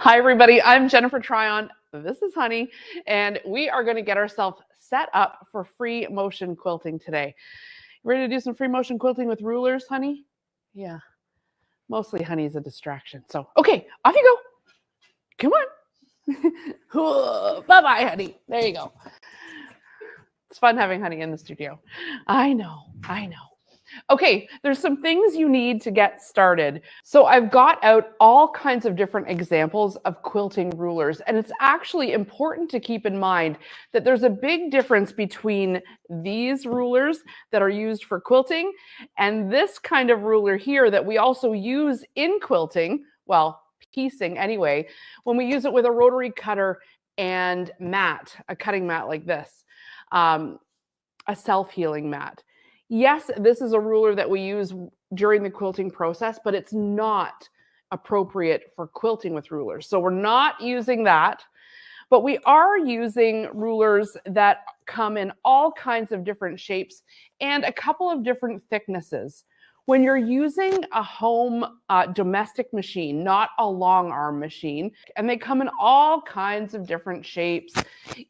Hi, everybody. I'm Jennifer Tryon. This is Honey, and we are going to get ourselves set up for free motion quilting today. Ready to do some free motion quilting with rulers, Honey? Yeah. Mostly Honey is a distraction. So, okay, off you go. Come on. Bye-bye, Honey. There you go. It's fun having Honey in the studio. I know. Okay, there's some things you need to get started. So I've got out all kinds of different examples of quilting rulers, and it's actually important to keep in mind that there's a big difference between these rulers that are used for quilting and this kind of ruler here that we also use in quilting, well, piecing anyway, when we use it with a rotary cutter and mat, a cutting mat like this, a self-healing mat. Yes, this is a ruler that we use during the quilting process, but it's not appropriate for quilting with rulers. So we're not using that, but we are using rulers that come in all kinds of different shapes and a couple of different thicknesses. When you're using a home domestic machine, not a long arm machine, and they come in all kinds of different shapes,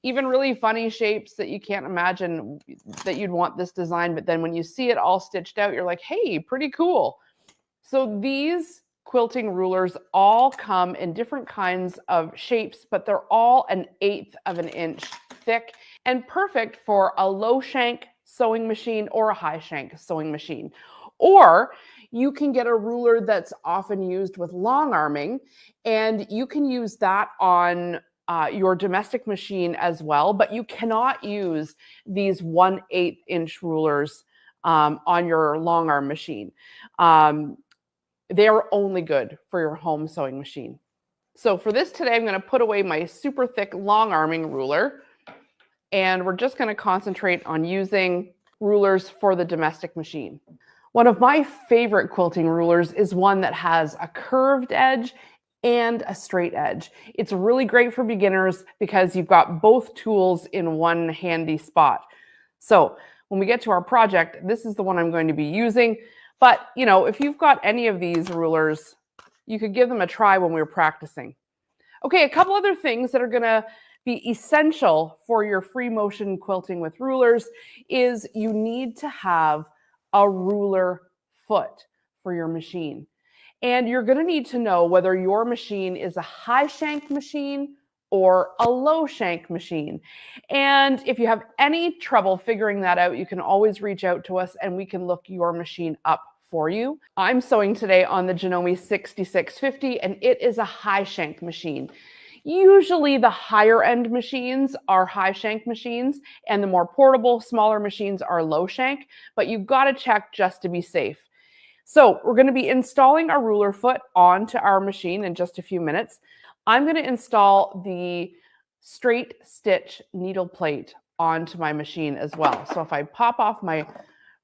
even really funny shapes that you can't imagine that you'd want this design, but then when you see it all stitched out, you're like, hey, pretty cool. So these quilting rulers all come in different kinds of shapes, but they're all 1/8 of an inch thick and perfect for a low shank sewing machine or a high shank sewing machine. Or you can get a ruler that's often used with long arming, and you can use that on your domestic machine as well, but you cannot use these 1/8 inch rulers on your long arm machine. They are only good for your home sewing machine. So for this today, I'm going to put away my super thick long arming ruler, and we're just going to concentrate on using rulers for the domestic machine. One of my favorite quilting rulers is one that has a curved edge and a straight edge. It's really great for beginners because you've got both tools in one handy spot. So when we get to our project, this is the one I'm going to be using. But, you know, if you've got any of these rulers, you could give them a try when we're practicing. Okay, a couple other things that are going to be essential for your free motion quilting with rulers is you need to have a ruler foot for your machine. And you're going to need to know whether your machine is a high shank machine or a low shank machine. And if you have any trouble figuring that out, you can always reach out to us and we can look your machine up for you. I'm sewing today on the Janome 6650, and it is a high shank machine. Usually the higher end machines are high shank machines and the more portable, smaller machines are low shank, but you've got to check just to be safe. So we're going to be installing a ruler foot onto our machine in just a few minutes. I'm going to install the straight stitch needle plate onto my machine as well. So if I pop off my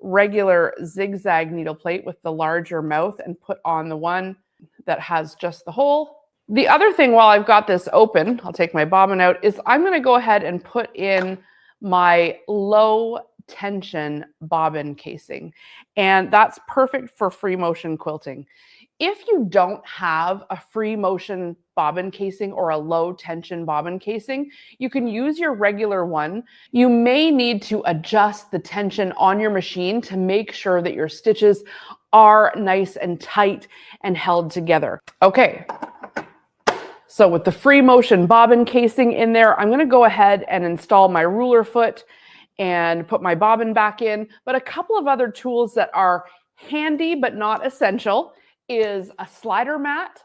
regular zigzag needle plate with the larger mouth and put on the one that has just the hole. The other thing while I've got this open, I'll take my bobbin out, is I'm going to go ahead and put in my low tension bobbin casing. And that's perfect for free motion quilting. If you don't have a free motion bobbin casing or a low tension bobbin casing, you can use your regular one. You may need to adjust the tension on your machine to make sure that your stitches are nice and tight and held together. Okay. So with the free motion bobbin casing in there, I'm going to go ahead and install my ruler foot and put my bobbin back in. But a couple of other tools that are handy but not essential is a slider mat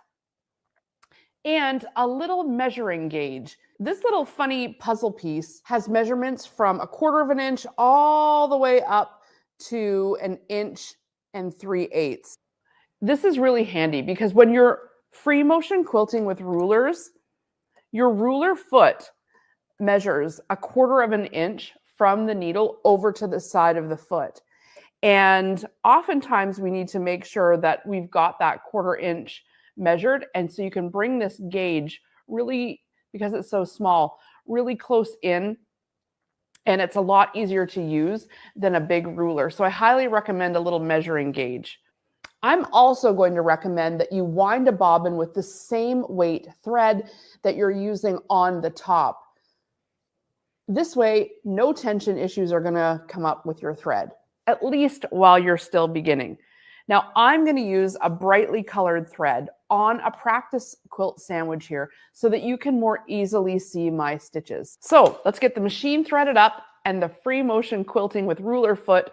and a little measuring gauge. This little funny puzzle piece has measurements from 1/4 of an inch all the way up to 1 3/8 inches. This is really handy because when you're free motion quilting with rulers, your ruler foot measures 1/4 of an inch from the needle over to the side of the foot. And oftentimes we need to make sure that we've got that 1/4 inch measured. And so you can bring this gauge really, because it's so small, really close in. And it's a lot easier to use than a big ruler. So I highly recommend a little measuring gauge. I'm also going to recommend that you wind a bobbin with the same weight thread that you're using on the top. This way, no tension issues are going to come up with your thread, at least while you're still beginning. Now, I'm going to use a brightly colored thread on a practice quilt sandwich here so that you can more easily see my stitches. So let's get the machine threaded up and the free motion quilting with ruler foot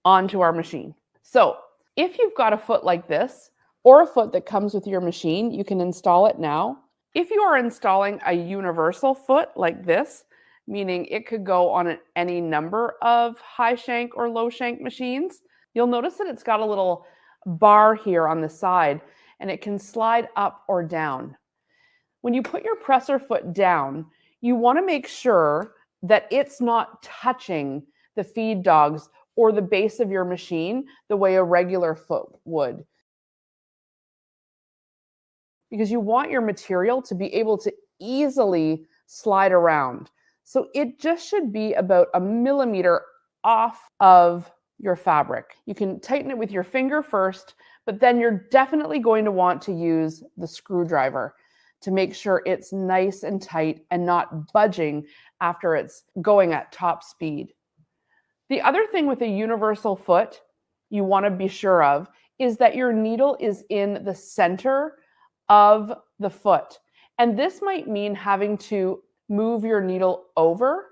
onto our machine. So if you've got a foot like this, or a foot that comes with your machine, you can install it now. If you are installing a universal foot like this, meaning it could go on any number of high shank or low shank machines, you'll notice that it's got a little bar here on the side and it can slide up or down. When you put your presser foot down, you want to make sure that it's not touching the feed dogs or the base of your machine the way a regular foot would. Because you want your material to be able to easily slide around. So it just should be about 1 millimeter off of your fabric. You can tighten it with your finger first, but then you're definitely going to want to use the screwdriver to make sure it's nice and tight and not budging after it's going at top speed. The other thing with a universal foot you want to be sure of is that your needle is in the center of the foot. And this might mean having to move your needle over.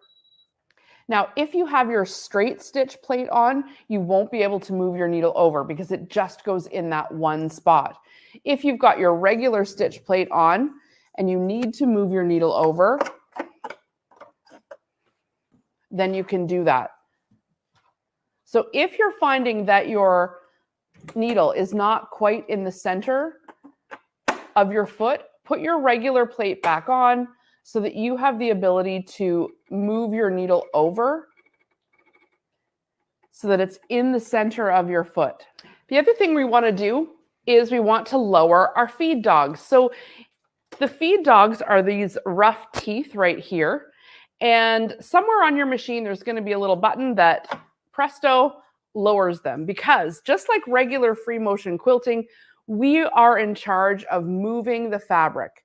Now, if you have your straight stitch plate on, you won't be able to move your needle over because it just goes in that one spot. If you've got your regular stitch plate on and you need to move your needle over, then you can do that. So if you're finding that your needle is not quite in the center of your foot, put your regular plate back on so that you have the ability to move your needle over so that it's in the center of your foot. The other thing we want to do is we want to lower our feed dogs. So the feed dogs are these rough teeth right here. And somewhere on your machine, there's going to be a little button that, presto, lowers them. Because just like regular free motion quilting, we are in charge of moving the fabric.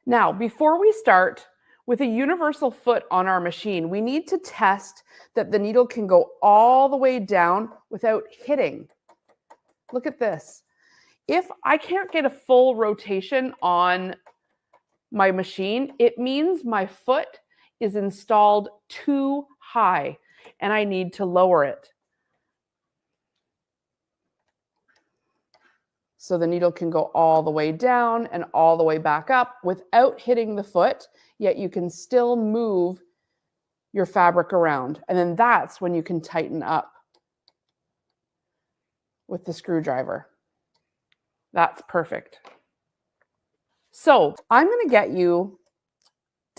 Now, before we start, with a universal foot on our machine, we need to test that the needle can go all the way down without hitting. Look at this. If I can't get a full rotation on my machine, it means my foot is installed too high and I need to lower it. So the needle can go all the way down and all the way back up without hitting the foot, yet you can still move your fabric around. And then that's when you can tighten up with the screwdriver. That's perfect. So I'm going to get you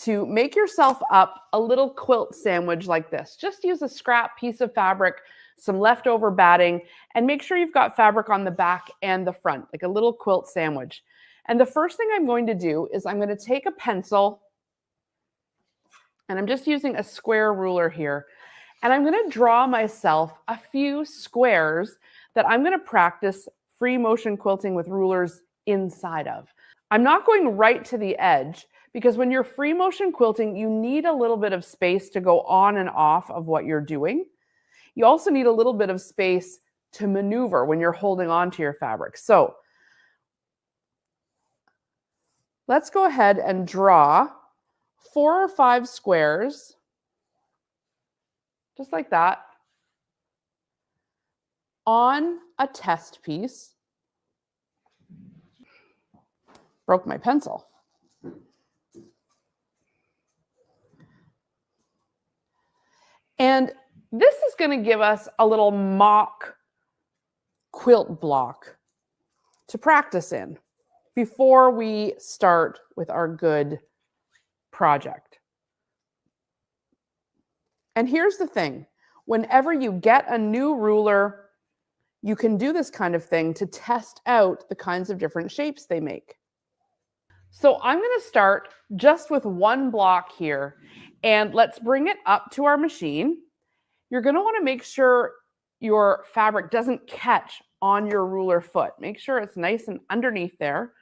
to make yourself up a little quilt sandwich like this. Just use a scrap piece of fabric, some leftover batting, and make sure you've got fabric on the back and the front, like a little quilt sandwich. And the first thing I'm going to do is I'm going to take a pencil, and I'm just using a square ruler here, and I'm going to draw myself a few squares that I'm going to practice free motion quilting with rulers inside of. I'm not going right to the edge because when you're free motion quilting, you need a little bit of space to go on and off of what you're doing. You also need a little bit of space to maneuver when you're holding on to your fabric. So let's go ahead and draw 4 or 5 squares, just like that, on a test piece. Broke my pencil. And this is going to give us a little mock quilt block to practice in before we start with our good project. And here's the thing. Whenever you get a new ruler, you can do this kind of thing to test out the kinds of different shapes they make. So I'm going to start just with one block here, and let's bring it up to our machine. you're going to want to make sure your fabric doesn't catch on your ruler foot. Make sure it's nice and underneath there.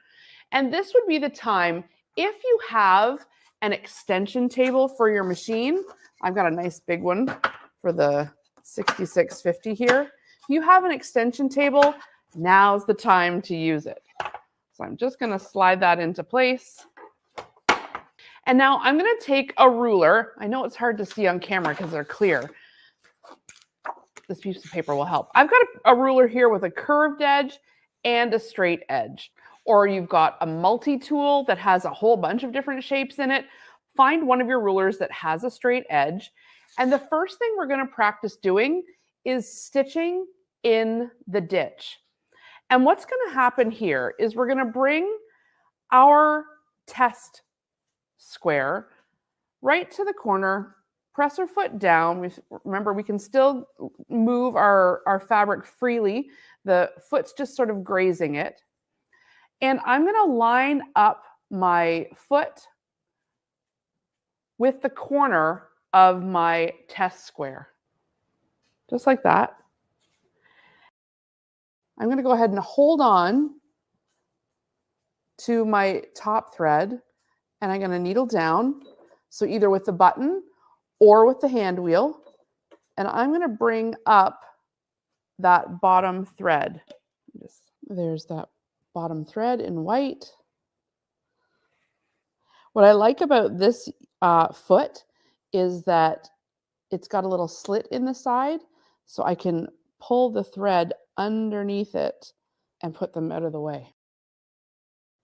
And this would be the time, if you have an extension table for your machine, I've got a nice big one for the 6650 here. If you have an extension table, now's the time to use it. So I'm just going to slide that into place. And now I'm going to take a ruler. I know it's hard to see on camera because they're clear. This piece of paper will help. I've got a ruler here with a curved edge and a straight edge. Or you've got a multi-tool that has a whole bunch of different shapes in it. Find one of your rulers that has a straight edge. And the first thing we're going to practice doing is stitching in the ditch. And what's going to happen here is we're going to bring our test square right to the corner, press our foot down. Remember, we can still move our fabric freely. The foot's just sort of grazing it. And I'm going to line up my foot with the corner of my test square, just like that. I'm going to go ahead and hold on to my top thread, and I'm going to needle down. So either with the button or with the hand wheel, and I'm going to bring up that bottom thread. There's that bottom thread in white. What I like about this foot is that it's got a little slit in the side, so I can pull the thread underneath it and put them out of the way.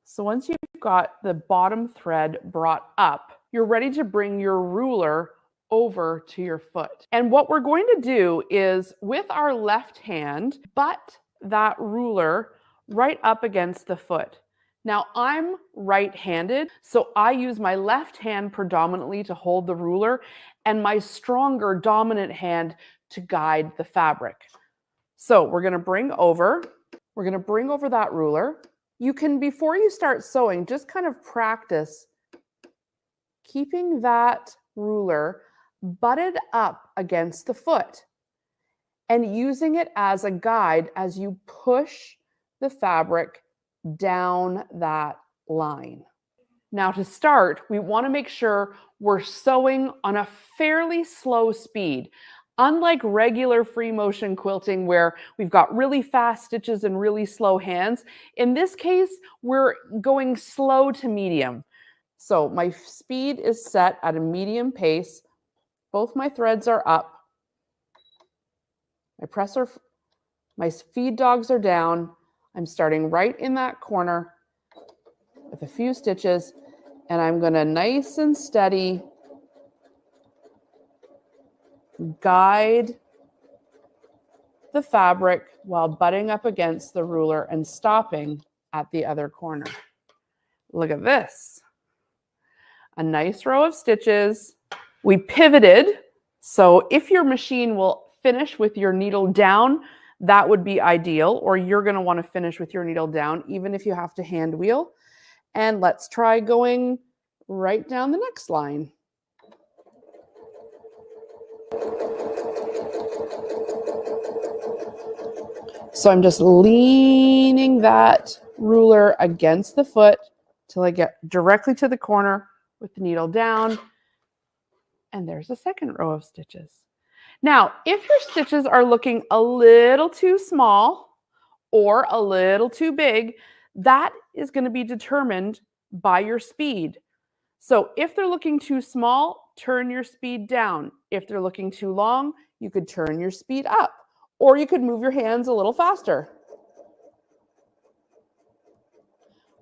So once you've got the bottom thread brought up, you're ready to bring your ruler over to your foot. And what we're going to do is, with our left hand, butt that ruler right up against the foot. Now I'm right-handed, so I use my left hand predominantly to hold the ruler and my stronger dominant hand to guide the fabric. So we're going to bring over that ruler. You can, before you start sewing, just kind of practice keeping that ruler butted up against the foot and using it as a guide as you push the fabric down that line. Now to start, we want to make sure we're sewing on a fairly slow speed. Unlike regular free motion quilting where we've got really fast stitches and really slow hands, in this case, we're going slow to medium. So my speed is set at a medium pace. Both my threads are up. My feed dogs are down. I'm starting right in that corner with a few stitches, and I'm going to nice and steady guide the fabric while butting up against the ruler and stopping at the other corner. Look at this. A nice row of stitches. We pivoted, so if your machine will finish with your needle down, that would be ideal, or you're going to want to finish with your needle down, even if you have to hand wheel. And let's try going right down the next line. So I'm just leaning that ruler against the foot till I get directly to the corner with the needle down. And there's a second row of stitches. Now, if your stitches are looking a little too small or a little too big, that is going to be determined by your speed. So if they're looking too small, turn your speed down. If they're looking too long, you could turn your speed up, or you could move your hands a little faster.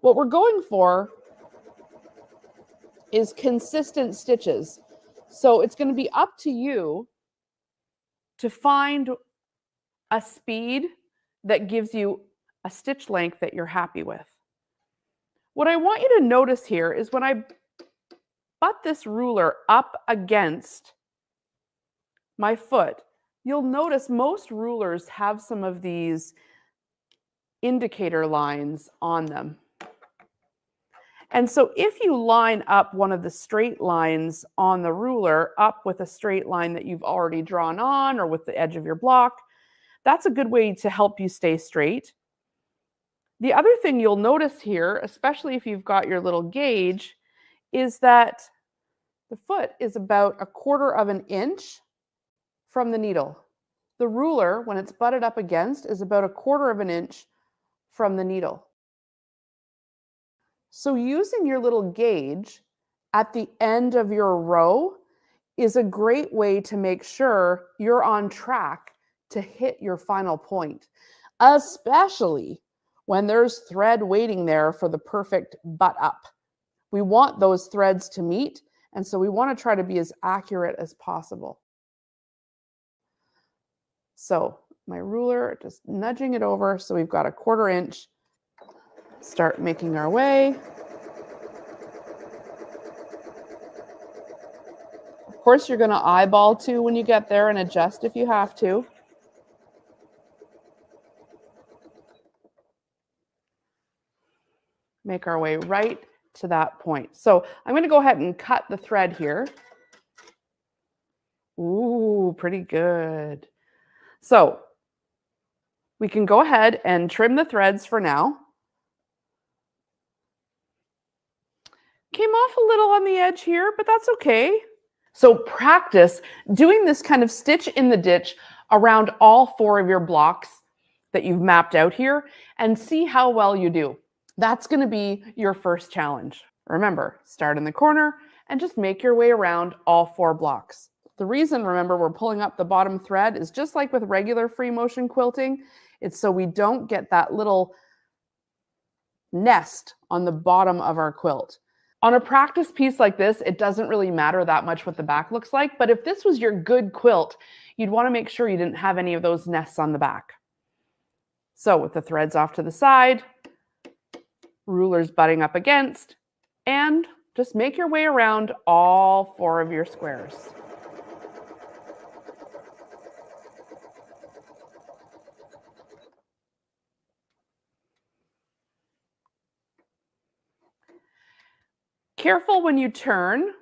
What we're going for is consistent stitches. So it's going to be up to you to find a speed that gives you a stitch length that you're happy with. What I want you to notice here is when I butt this ruler up against my foot, you'll notice most rulers have some of these indicator lines on them. And so if you line up one of the straight lines on the ruler up with a straight line that you've already drawn on or with the edge of your block, that's a good way to help you stay straight. The other thing you'll notice here, especially if you've got your little gauge, is that the foot is about 1/4 of an inch from the needle. The ruler, when it's butted up against, is about 1/4 of an inch from the needle. So using your little gauge at the end of your row is a great way to make sure you're on track to hit your final point, especially when there's thread waiting there for the perfect butt up. We want those threads to meet, and so we want to try to be as accurate as possible. So my ruler, just nudging it over, so we've got 1/4 inch. Start making our way. Of course, you're going to eyeball too when you get there and adjust if you have to. Make our way right to that point. So I'm going to go ahead and cut the thread here. Ooh, pretty good. So we can go ahead and trim the threads for now. Came off a little on the edge here, but that's okay. So practice doing this kind of stitch in the ditch around all 4 of your blocks that you've mapped out here and see how well you do. That's going to be your first challenge. Remember, start in the corner and just make your way around all 4 blocks. The reason, remember, we're pulling up the bottom thread is just like with regular free motion quilting. It's so we don't get that little nest on the bottom of our quilt. On a practice piece like this, it doesn't really matter that much what the back looks like, but if this was your good quilt, you'd want to make sure you didn't have any of those nests on the back. So with the threads off to the side, rulers butting up against, and just make your way around all 4 of your squares. Careful when you turn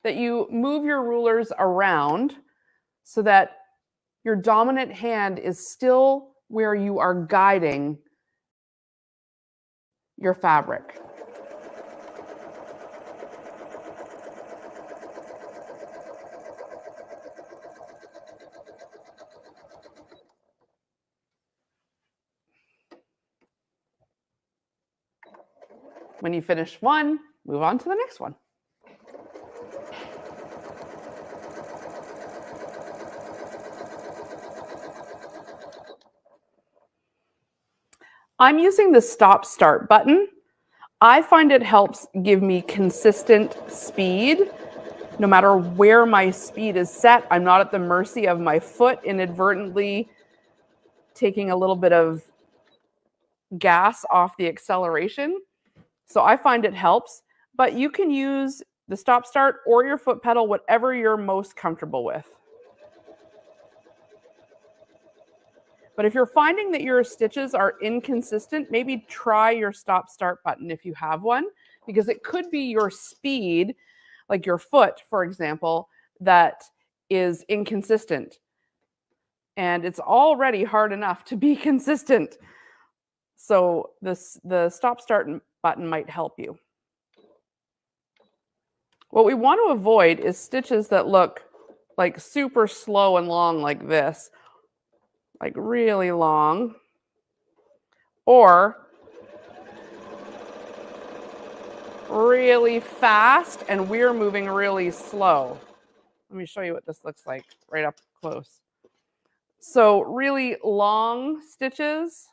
that you move your rulers around so that your dominant hand is still where you are guiding your fabric. When you finish one, move on to the next one. I'm using the stop start button. I find it helps give me consistent speed. No matter where my speed is set, I'm not at the mercy of my foot inadvertently taking a little bit of gas off the acceleration. So I find it helps, but you can use the stop start or your foot pedal, whatever you're most comfortable with. But if you're finding that your stitches are inconsistent, maybe try your stop start button if you have one, because it could be your speed, like your foot, for example, that is inconsistent. And it's already hard enough to be consistent. So the stop start button might help you. What we want to avoid is stitches that look like super slow and long like this, like really long, or really fast and we're moving really slow. Let me show you what this looks like right up close. So really long stitches.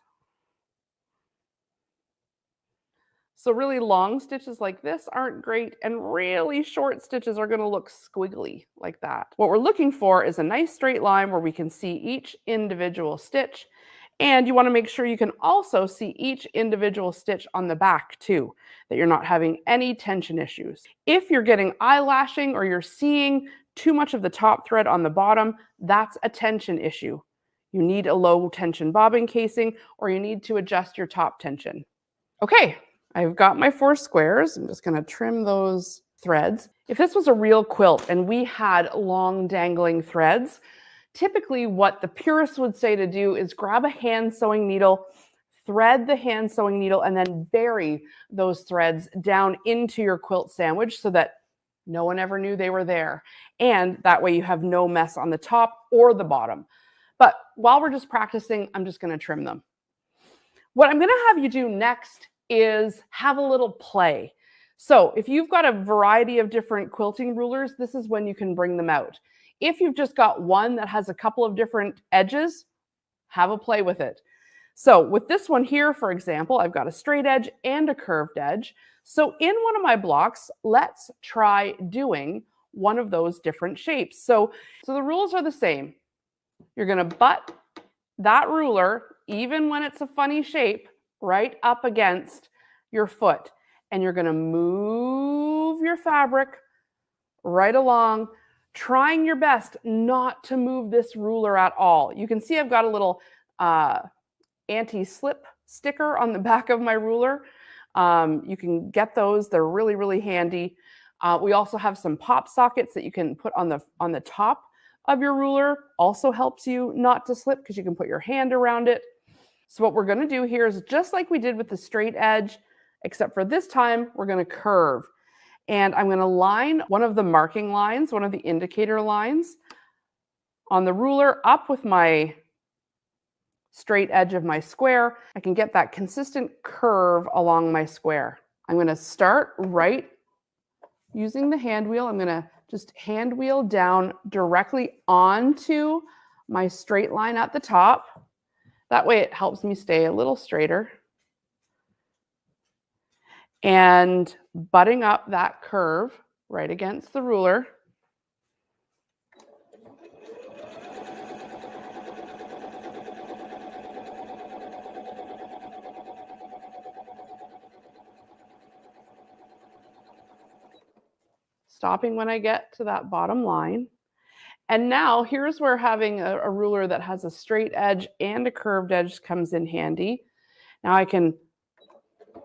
So really long stitches like this aren't great, and really short stitches are going to look squiggly like that. What we're looking for is a nice straight line where we can see each individual stitch, and you want to make sure you can also see each individual stitch on the back too, that you're not having any tension issues. If you're getting eyelashing or you're seeing too much of the top thread on the bottom, that's a tension issue. You need a low tension bobbin casing, or you need to adjust your top tension. Okay. I've got my 4 squares. I'm just going to trim those threads. If this was a real quilt and we had long dangling threads, typically what the purists would say to do is grab a hand sewing needle, thread the hand sewing needle, and then bury those threads down into your quilt sandwich so that no one ever knew they were there. And that way you have no mess on the top or the bottom. But while we're just practicing, I'm just going to trim them. What I'm going to have you do next is have a little play. So if you've got a variety of different quilting rulers, this is when you can bring them out. If you've just got one that has a couple of different edges, have a play with it. So with this one here, for example, I've got a straight edge and a curved edge. So in one of my blocks, let's try doing one of those different shapes. So the rules are the same. You're going to butt that ruler, even when it's a funny shape, right up against your foot. And you're going to move your fabric right along, trying your best not to move this ruler at all. You can see I've got a little anti-slip sticker on the back of my ruler. You can get those. They're really, really handy. We also have some pop sockets that you can put on the top of your ruler. Also helps you not to slip because you can put your hand around it. So what we're going to do here is just like we did with the straight edge, except for this time, we're going to curve. And I'm going to line one of the marking lines, one of the indicator lines on the ruler up with my straight edge of my square. I can get that consistent curve along my square. I'm going to start right using the hand wheel. I'm going to just hand wheel down directly onto my straight line at the top. That way it helps me stay a little straighter. And butting up that curve right against the ruler. Stopping when I get to that bottom line. And now here's where having a ruler that has a straight edge and a curved edge comes in handy. Now I can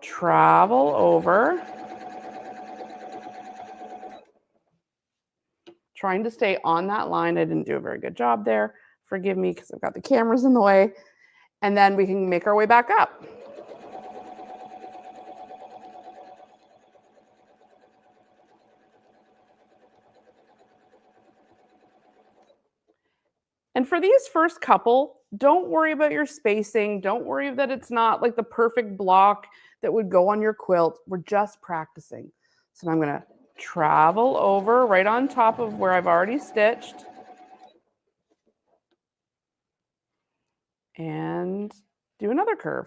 travel over, trying to stay on that line. I didn't do a very good job there. Forgive me because I've got the cameras in the way. And then we can make our way back up. And for these first couple, don't worry about your spacing. Don't worry that it's not like the perfect block that would go on your quilt. We're just practicing. So I'm going to travel over right on top of where I've already stitched. And do another curve.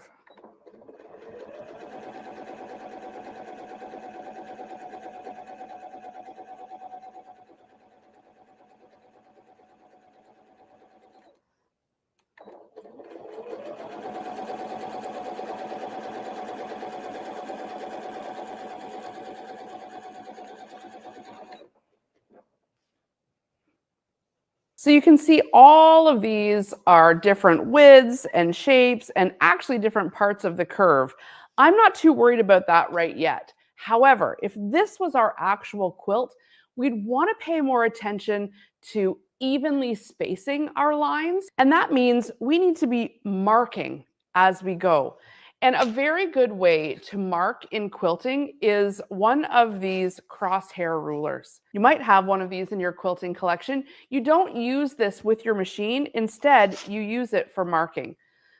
So you can see all of these are different widths and shapes and actually different parts of the curve. I'm not too worried about that right yet. However, if this was our actual quilt, we'd want to pay more attention to evenly spacing our lines. And that means we need to be marking as we go. And a very good way to mark in quilting is one of these crosshair rulers. You might have one of these in your quilting collection. You don't use this with your machine. Instead, you use it for marking.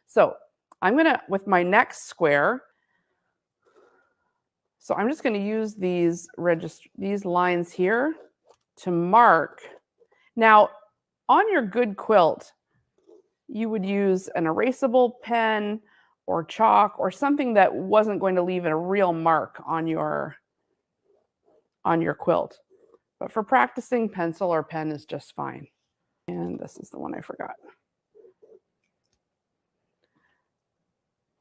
So I'm going to, with my next square, so I'm just going to use these lines here to mark. Now, on your good quilt, you would use an erasable pen or chalk or something that wasn't going to leave a real mark on your quilt. But for practicing, pencil or pen is just fine. And this is the one I forgot.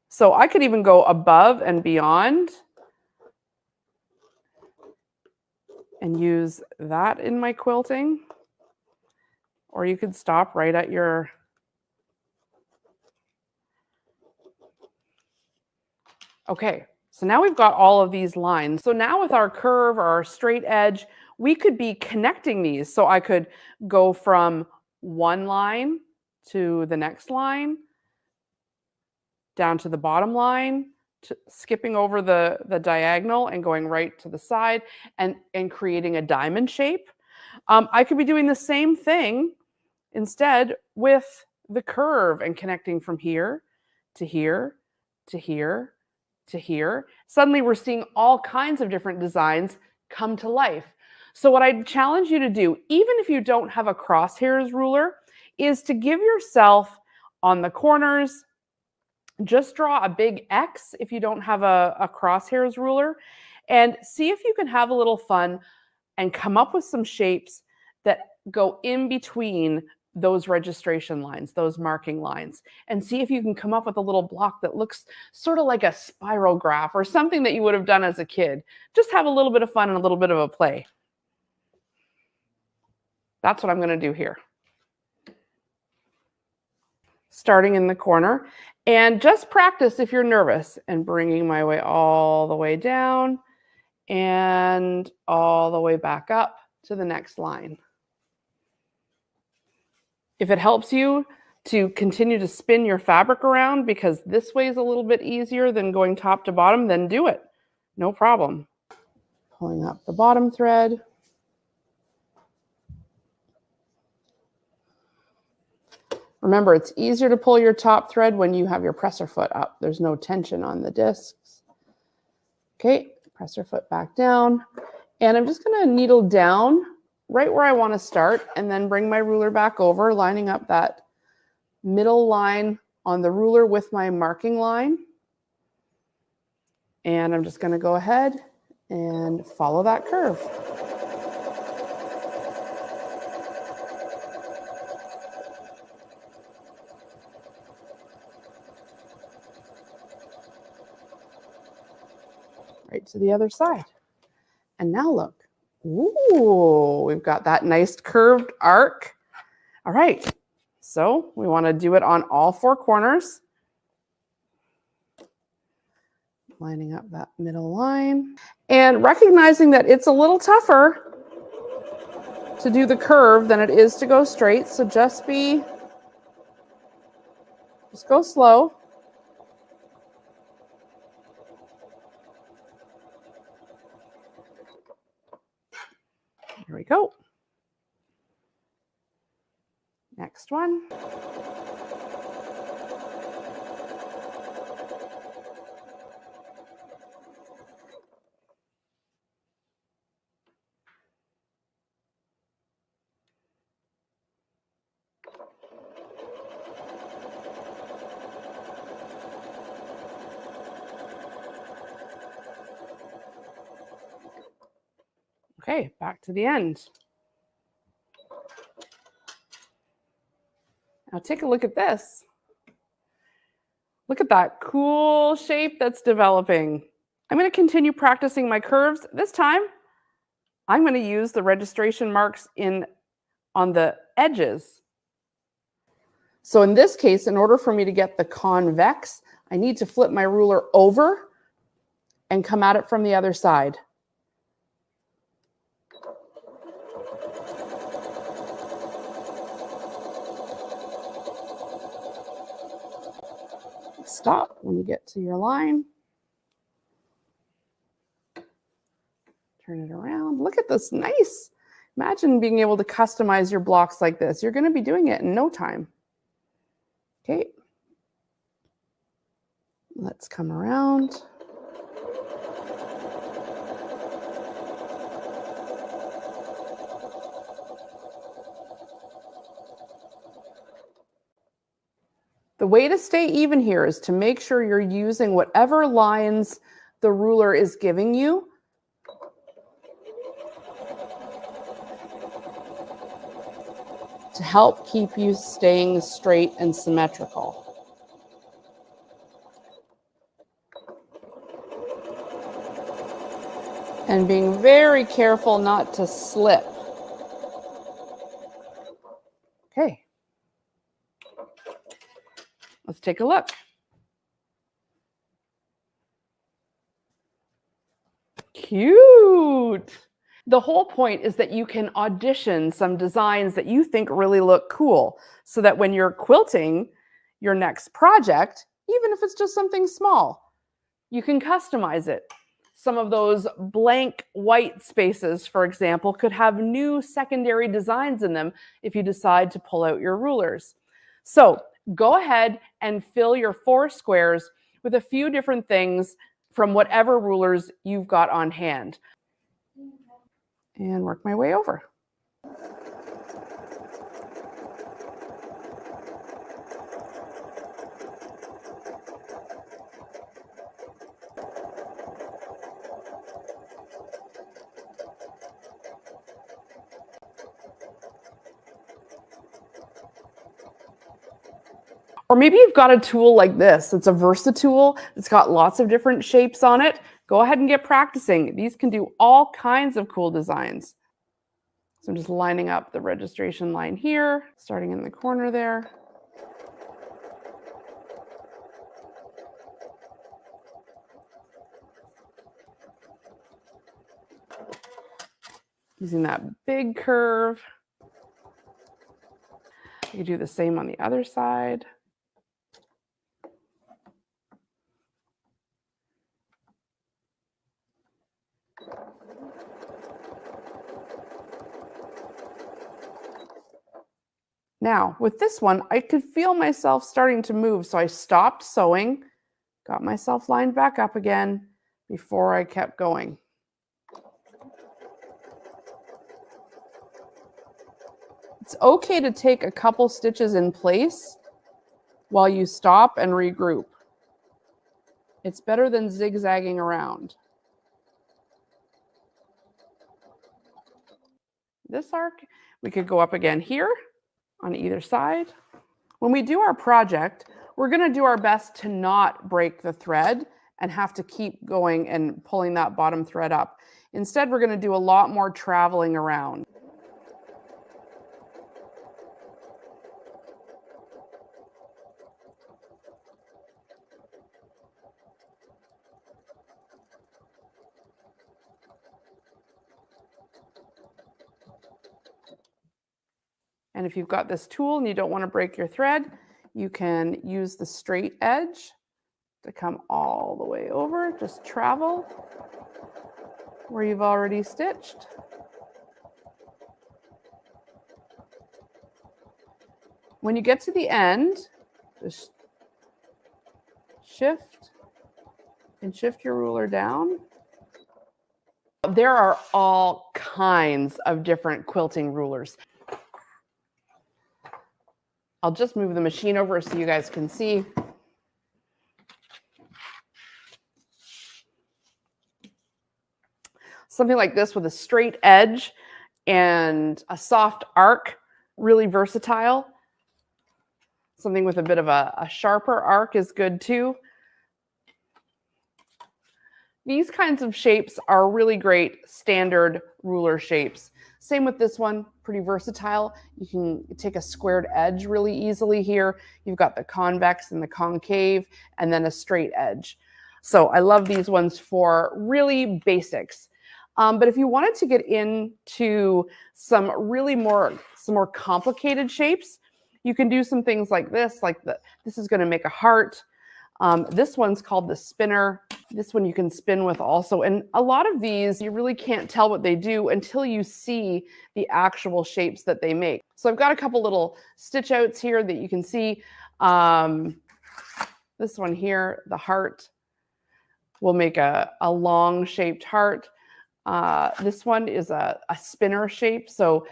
So I could even go above and beyond and use that in my quilting. Or you could stop right at your okay, So now we've got all of these lines. So now with our curve or our straight edge, we could be connecting these. So I could go from one line to the next line, down to the bottom line, skipping over the diagonal and going right to the side and creating a diamond shape. I could be doing the same thing instead with the curve and connecting from here to here to here to here. Suddenly we're seeing all kinds of different designs come to life. So what I challenge you to do, even if you don't have a crosshairs ruler, is to give yourself on the corners, just draw a big X if you don't have a crosshairs ruler, and see if you can have a little fun and come up with some shapes that go in between those registration lines, those marking lines, and see if you can come up with a little block that looks sort of like a spirograph or something that you would have done as a kid. Just have a little bit of fun and a little bit of a play. That's what I'm going to do here. Starting in the corner, and just practice if you're nervous, and bringing my way all the way down and all the way back up to the next line. If it helps you to continue to spin your fabric around because this way is a little bit easier than going top to bottom, then do it. No problem. Pulling up the bottom thread. Remember, it's easier to pull your top thread when you have your presser foot up. There's no tension on the discs. Okay, presser foot back down. And I'm just going to needle down right where I want to start and then bring my ruler back over, lining up that middle line on the ruler with my marking line. And I'm just going to go ahead and follow that curve. Right to the other side. And now look. Ooh, we've got that nice curved arc. All right, so we want to do it on all four corners. Lining up that middle line and recognizing that it's a little tougher to do the curve than it is to go straight. So just go slow. Here we go. Next one. Okay, back to the end. Now take a look at this. Look at that cool shape that's developing. I'm going to continue practicing my curves. This time, I'm going to use the registration marks on the edges. So in this case, in order for me to get the convex, I need to flip my ruler over and come at it from the other side. Stop when you get to your line. Turn it around. Look at this nice. Imagine being able to customize your blocks like this. You're going to be doing it in no time. Okay. Let's come around. The way to stay even here is to make sure you're using whatever lines the ruler is giving you. To help keep you staying straight and symmetrical. And being very careful not to slip. Okay. Let's take a look. Cute. The whole point is that you can audition some designs that you think really look cool so that when you're quilting your next project, even if it's just something small, you can customize it. Some of those blank white spaces, for example, could have new secondary designs in them if you decide to pull out your rulers. So go ahead and fill your 4 squares with a few different things from whatever rulers you've got on hand. And work my way over. Or maybe you've got a tool like this. It's a Versatool. It's got lots of different shapes on it. Go ahead and get practicing. These can do all kinds of cool designs. So I'm just lining up the registration line here, starting in the corner there. Using that big curve. You can do the same on the other side. Now, with this one, I could feel myself starting to move, so I stopped sewing, got myself lined back up again before I kept going. It's okay to take a couple stitches in place while you stop and regroup. It's better than zigzagging around. This arc, we could go up again here on either side. When we do our project, we're going to do our best to not break the thread and have to keep going and pulling that bottom thread up. Instead, we're going to do a lot more traveling around. And if you've got this tool and you don't want to break your thread, you can use the straight edge to come all the way over. Just travel where you've already stitched. When you get to the end, just shift and shift your ruler down. There are all kinds of different quilting rulers. I'll just move the machine over so you guys can see. Something like this with a straight edge and a soft arc, really versatile. Something with a bit of a sharper arc is good too. These kinds of shapes are really great standard ruler shapes. Same with this one, pretty versatile. You can take a squared edge really easily here. You've got the convex and the concave, and then a straight edge. So I love these ones for really basics. But if you wanted to get into some more complicated shapes, you can do some things like this. This is going to make a heart. This one's called the spinner. This one you can spin with also. And a lot of these, you really can't tell what they do until you see the actual shapes that they make. So I've got a couple little stitch outs here that you can see. This one here, the heart, will make a long shaped heart. This one is a spinner shape. So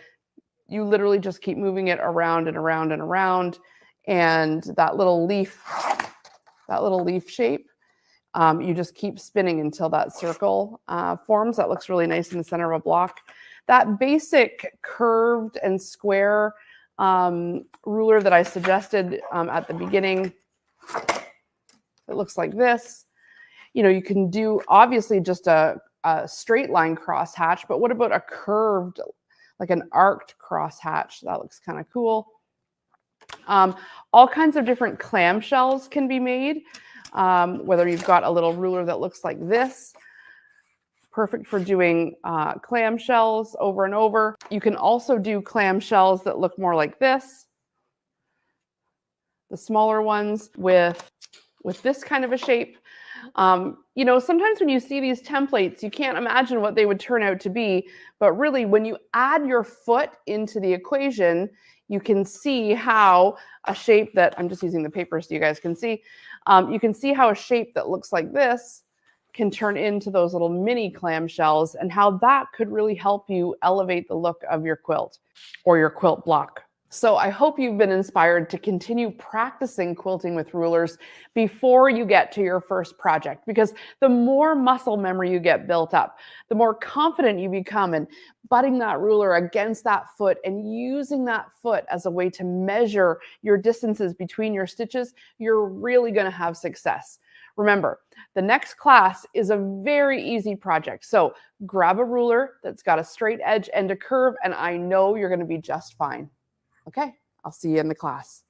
you literally just keep moving it around and around and around. And that little leaf shape, you just keep spinning until that circle forms. That looks really nice in the center of a block. That basic curved and square ruler that I suggested at the beginning, it looks like this. You know, you can do obviously just a straight line cross hatch, but what about a curved, like an arced cross hatch? That looks kind of cool. All kinds of different clamshells can be made, whether you've got a little ruler that looks like this, perfect for doing clamshells over and over. You can also do clamshells that look more like this, the smaller ones with this kind of a shape. You know, sometimes when you see these templates, you can't imagine what they would turn out to be, but really when you add your foot into the equation, you can see how a shape that, I'm just using the paper so you guys can see, you can see how a shape that looks like this can turn into those little mini clamshells, and how that could really help you elevate the look of your quilt or your quilt block. So I hope you've been inspired to continue practicing quilting with rulers before you get to your first project, because the more muscle memory you get built up, the more confident you become in butting that ruler against that foot and using that foot as a way to measure your distances between your stitches, you're really going to have success. Remember, the next class is a very easy project. So grab a ruler that's got a straight edge and a curve, and I know you're going to be just fine. Okay, I'll see you in the class.